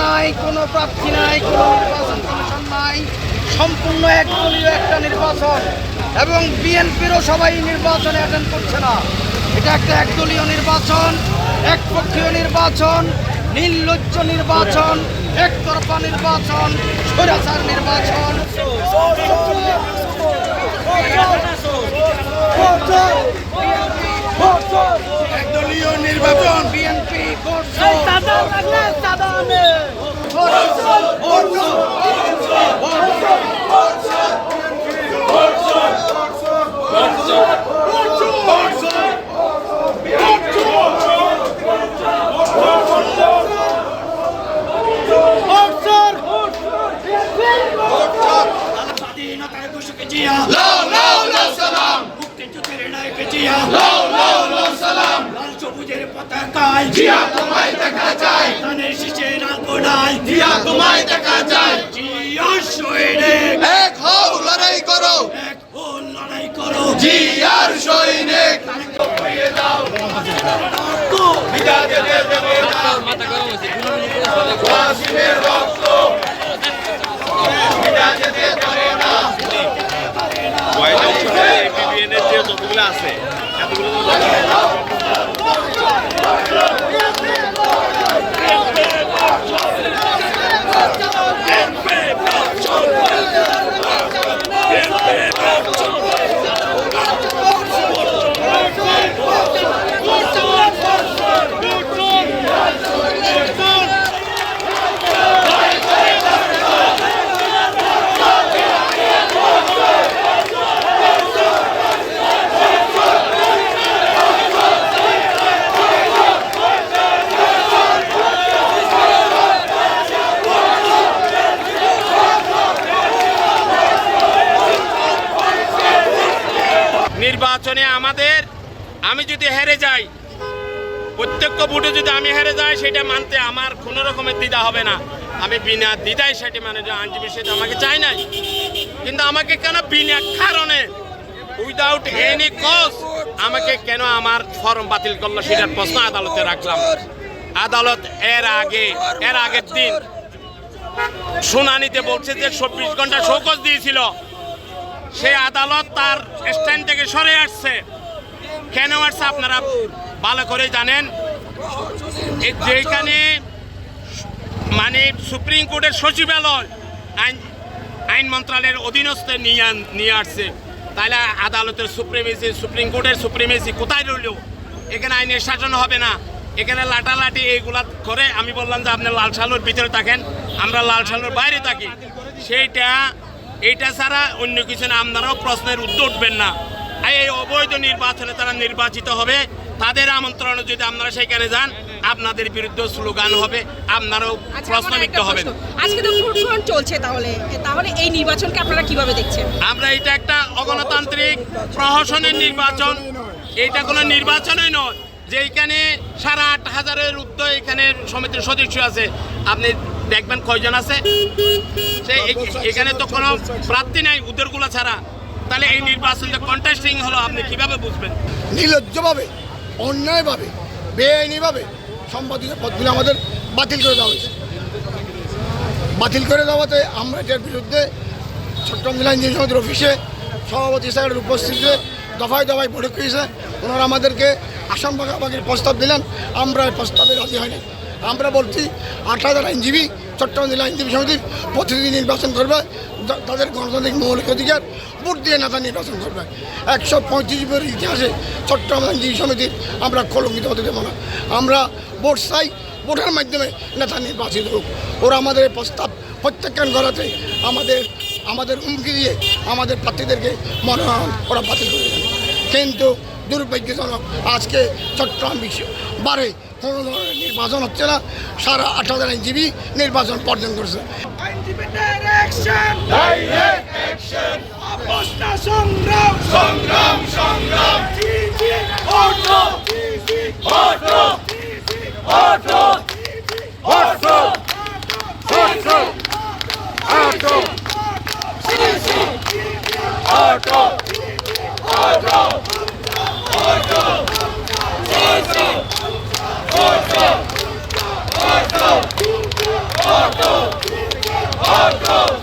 নাই, কোনো প্রার্থী নাই, কোনো নির্বাচন কমিশন নাই, সম্পূর্ণ একদলীয় একটা নির্বাচন এবং বিএনপিরও সবাই নির্বাচনে অ্যাটেন্ড করছে না। এটা একটা একদলীয় নির্বাচন, একপক্ষীয় নির্বাচন, নির্লজ্জ নির্বাচন, একতরফা নির্বাচন, স্বৈরাচার নির্বাচন। একদলীয় নির্বাচন বিএনপি স্বাধীনতার ঘোষকে জিয়া লাও লাও লাও সালাম মুক্তিযুদ্ধের নায়কে জিয়া লাও লাও লাও সালাম লাল সবুজের পতাকায় জিয়া তোমায় দেখা যায় ধানের শীষের আগুনায় জিয়া তোমায় দেখা যায় জিয়া সৈনিক এক হও লড়াই করো এক হল লড়াই করো জিয়ার সৈনিক বিজা যেতে দেবে না ওয়াসিমের রক্ত বিজা যেতে দেবে না এপিবিএনের যে যতগুলো আছে এতগুলো নির্বাচনে আমাদের আমি যদি হেরে যাই প্রত্যক্ষ ভোটে যদি আমি হেরে যাই সেটা মানতে আমার কোনো রকমের দ্বিধা হবে না। আমি বিনা দ্বিধায় সেটি মানে যে আইনজীবী সেটা আমাকে চাই নাই, কিন্তু আমাকে কেন বিনা কারণে উইদাউট এনি কজ আমাকে কেন আমার ফর্ম বাতিল করলো সেটার প্রশ্ন আদালতে রাখলাম। আদালত এর আগের দিন শুনানিতে বলছে যে 24 ঘন্টা শোকজ দিয়েছিল, সে আদালত তার স্ট্যান্ড থেকে সরে আসছে। কেন আসছে আপনারা ভালো করে জানেন। যেখানে মানে সুপ্রিম কোর্টের সচিবালয় আইন মন্ত্রণালয়ের অধীনস্থে নিয়ে আসছে, তাহলে আদালতের সুপ্রিম কোর্টের সুপ্রিমেসি কোথায় রইল? এখানে আইনের শাসন হবে না, এখানে লাটালাটি এইগুলা করে। আমি বললাম যে আপনি লাল সালুর ভিতরে থাকেন, আমরা লাল সালুর বাইরে থাকি। এইটা ছাড়া অন্য কিছু না, আপনারাও প্রশ্নের উত্তর উঠবেন না। এই অবৈধ নির্বাচনে তারা নির্বাচিত হবে, তাদের আমন্ত্রণে যদি আপনারা সেখানে যান আপনাদের বিরুদ্ধে স্লোগান হবে, আপনারাও প্রশ্নবিদ্ধ হবেন। আজকে তো ভোট গ্রহণ চলছে, তাহলে এই নির্বাচনকে আপনারা কিভাবে দেখছেন? আমরা এটা একটা অগণতান্ত্রিক প্রহসনের নির্বাচন, এটা কোনো নির্বাচনই নয়। যেখানে 8,500-এর ঊর্ধ্ব এখানে সমিতির সদস্য আছে, আপনি দেখবেন কয়জন আছে। এখানে তো কোনো প্রার্থী নাই উদ্দেরগুলো ছাড়া, তাহলে এই নির্বাচন যে কন্টেস্টিং হলো আপনি কিভাবে বুঝবেন? নির্লজ্জভাবে, অন্যায়ভাবে, বেআইনিভাবে সম্পাদিত পদগুলো আমাদের বাতিল করে দেওয়া হয়েছে। বাতিল করে দেওয়াতে আমরা এটার বিরুদ্ধে চট্টগ্রাম জেলা আইনজীবী সমিতির অফিসে সভাপতি স্যারের উপস্থিতিতে দফায় দফায় বৈঠক হয়েছে। ওনারা আমাদেরকে আসন ভাগাভাগির প্রস্তাব দিলেন, আমরা এই প্রস্তাবে রাজি হয়নি। আমরা বলছি 8,000 আইনজীবী চট্টগ্রাম জেলা আইনজীবী সমিতির প্রতিনিধি নির্বাচন করবে, তাদের গণতান্ত্রিক মৌলিক অধিকার ভোট দিয়ে নেতা নির্বাচন করবে। 135 বছরের ইতিহাসে চট্টগ্রাম আইনজীবী সমিতির আমরা কলঙ্কিত হতে দেবো না। আমরা ভোট চাই, ভোটের মাধ্যমে নেতা নির্বাচিত হোক। ওরা আমাদের এই প্রস্তাব প্রত্যাখ্যান করাতে আমাদের হুমকি দিয়ে আমাদের প্রার্থীদেরকে মনোনয়ন ওরা বাতিল করে দেন। কিন্তু দুর্ভাগ্যজনক আজকে চট্টগ্রাম বারে কোনো ধরনের নির্বাচন হচ্ছে না। 8,500 আইনজীবী নির্বাচন বর্জন করছে। ভোট দাও